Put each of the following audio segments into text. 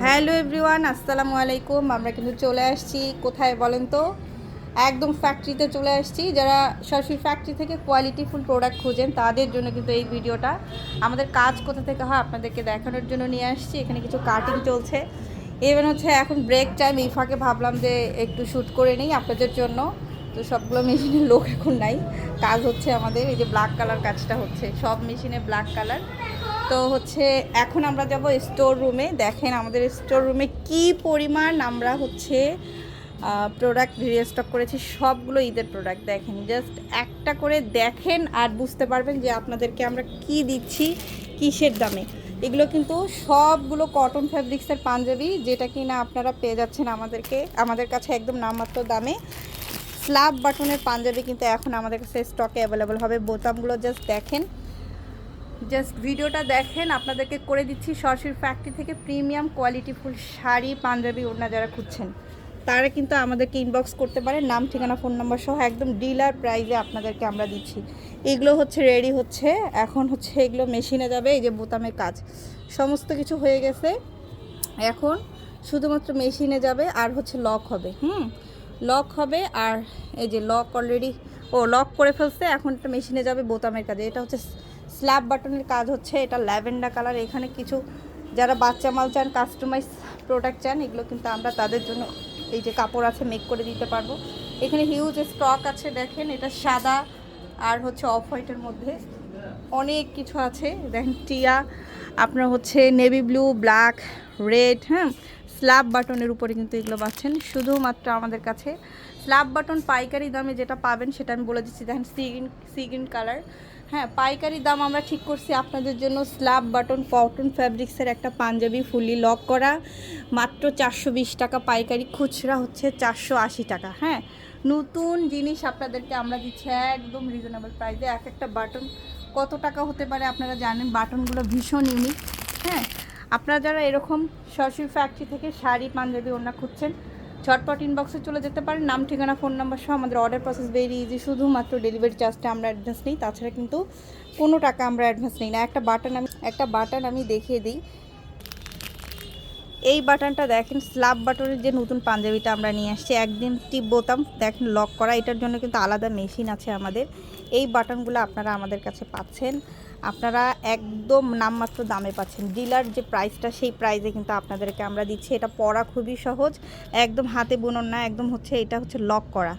Hello everyone, আসসালামু আলাইকুম। আমরা কিন্তু চলে আসছি কোথায় বলেন তো? একদম ফ্যাক্টরিতে চলে আসছি। যারা সরাসরি ফ্যাক্টরি থেকে কোয়ালিটিফুল প্রোডাক্ট খুঁজেন তাদের জন্য কিন্তু এই ভিডিওটা। আমাদের কাজ কোথা থেকে হয় আপনাদেরকে দেখানোর জন্য নিয়ে আসছি। এখানে কিছু কাটিং চলছে, ইভেন হচ্ছে এখন ব্রেক টাইম। এই ফাঁকে ভাবলাম যে একটু শ্যুট করে নিই আপনাদের জন্য। তো সবগুলো মেশিনের লোক এখন নাই, কাজ হচ্ছে আমাদের। এই যে ব্ল্যাক কালার কাজটা হচ্ছে, সব মেশিনে ব্ল্যাক কালার। তো হচ্ছে এখন আমরা যাব স্টোর রুমে। দেখেন আমাদের স্টোর রুমে কী পরিমাণ আমরা হচ্ছে প্রোডাক্ট রিস্টক করেছি। সবগুলো ঈদের প্রোডাক্ট। দেখেন, জাস্ট একটা করে দেখেন আর বুঝতে পারবেন যে আপনাদেরকে আমরা কি দিচ্ছি, কিসের দামে। এগুলো কিন্তু সবগুলো কটন ফ্যাব্রিক্সের পাঞ্জাবি, যেটা কি না আপনারা পেয়ে যাচ্ছেন আমাদের কাছে একদম নামমাত্র দামে। স্ল্যাব বাটনের পাঞ্জাবি কিন্তু এখন আমাদের কাছে স্টকে অ্যাভেলেবল হবে। বোতামগুলো জাস্ট দেখেন, জাস্ট ভিডিওটা দেখেন। আপনাদেরকে করে দিচ্ছি সরাসরি ফ্যাক্টরি থেকে প্রিমিয়াম কোয়ালিটিফুল শাড়ি, পাঞ্জাবি, ওড়না যারা খুঁজছেন তারা কিন্তু আমাদেরকে ইনবক্স করতে পারেন। নাম, ঠিকানা, ফোন নাম্বার সহ একদম ডিলার প্রাইসে আপনাদেরকে আমরা দিচ্ছি। এগুলো হচ্ছে রেডি হচ্ছে, এখন হচ্ছে এগুলো মেশিনে যাবে। এই যে বোতামের কাজ সমস্ত কিছু হয়ে গেছে, এখন শুধুমাত্র মেশিনে যাবে আর হচ্ছে লক হবে। লক হবে। আর এই যে লক অলরেডি লক করে ফেলছে, এখন একটা মেশিনে যাবে বোতামের কাজে। এটা হচ্ছে স্ল্যাব বাটনের কাজ হচ্ছে, এটা ল্যাভেন্ডার কালার। এখানে কিছু যারা বাচ্চা মাল চান, কাস্টমাইজ প্রোডাক্ট চান, এগুলো কিন্তু আমরা তাদের জন্য এই যে কাপড় আছে মেক করে দিতে পারবো। এখানে হিউজ স্টক আছে। দেখেন, এটা সাদা আর হচ্ছে অফ হোয়াইটের মধ্যে অনেক কিছু আছে। দেখেন, টিয়া, আপনার হচ্ছে navy blue, black, red. Slab বাটনের উপরে কিন্তু এগুলো পাচ্ছেন শুধুমাত্র আমাদের কাছে। স্ল্যাব বাটন পাইকারি দামে যেটা পাবেন সেটা আমি বলে দিচ্ছি। দেখেন, সি গ্রিন কালার। পাইকারি দাম আমরা ঠিক করছি আপনাদের জন্য। স্ল্যাব বাটন কটন ফ্যাব্রিক্সের একটা পাঞ্জাবি ফুলি লক করা, মাত্র 420 টাকা পাইকারি, খুচরা হচ্ছে 480 টাকা। নতুন জিনিস আপনাদেরকে আমরা দিচ্ছি একদম রিজনেবল প্রাইসে। এক একটা বাটন কত টাকা হতে পারে আপনারা জানেন। বাটনগুলো ভীষণ ইউনিক। আপনারা যারা এরকম সরাসরি ফ্যাক্টরি থেকে শাড়ি, পাঞ্জাবি, ওড়না খুঁজছেন, ঝটপট ইনবক্সে চলে যেতে পারেন। নাম, ঠিকানা, ফোন নাম্বার সহ। আমাদের অর্ডার প্রসেস ভেরি ইজি, শুধুমাত্র ডেলিভারি চার্জটা আমরা অ্যাডভান্স নিই, তাছাড়া কিন্তু কোনো টাকা আমরা অ্যাডভান্স নিই না। একটা বাটন আমি দেখিয়ে দিই। এই বাটনটা দেখেন, স্ল্যাব বাটনের যে নতুন পাঞ্জাবিটা আমরা নিয়ে আসছি, একদিন টিপ বোতাম দেখেন লক করা। এটার জন্য কিন্তু আলাদা মেশিন আছে আমাদের। এই বাটনগুলো আপনারা আমাদের কাছে পাচ্ছেন, আপনারা একদম নামমাত্র দামে পাচ্ছেন। ডিলার যে প্রাইসটা সেই প্রাইসে কিন্তু আপনাদেরকে আমরা দিচ্ছি। এটা পরা খুবই সহজ, একদম হাতে বুনন না, একদম হচ্ছে এটা হচ্ছে লক করা।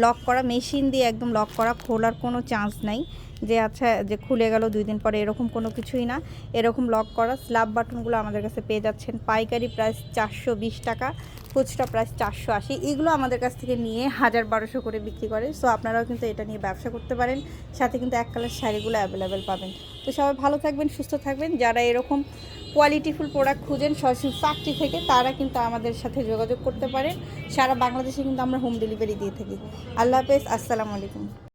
লক করা মেশিন দিয়ে একদম লক করা, খোলার কোনো চান্স নাই যে আচ্ছা যে খুলে গেল 2 দিন পরে, এরকম কোনো কিছুই না। এরকম লক করা স্ল্যাব বাটনগুলো আমাদের কাছে পেয়ে যাচ্ছেন। পাইকারি প্রাইস 420 টাকা, খুচরা প্রাইস 480। এগুলো আমাদের কাছ থেকে নিয়ে 1000-1200 করে বিক্রি করে। সো আপনারাও কিন্তু এটা নিয়ে ব্যবসা করতে পারেন। সাথে কিন্তু এক কালার শাড়িগুলো অ্যাভেলেবেল পাবেন। তো সবাই ভালো থাকবেন, সুস্থ থাকবেন। যারা এরকম কোয়ালিটিফুল প্রোডাক্ট খুঁজেন সরাসরি ফ্যাক্টরি থেকে, তারা কিন্তু আমাদের সাথে যোগাযোগ করতে পারেন। সারা বাংলাদেশে কিন্তু আমরা হোম ডেলিভারি দিয়ে থাকি। আল্লাহ হাফেজ, আসসালামু আলাইকুম।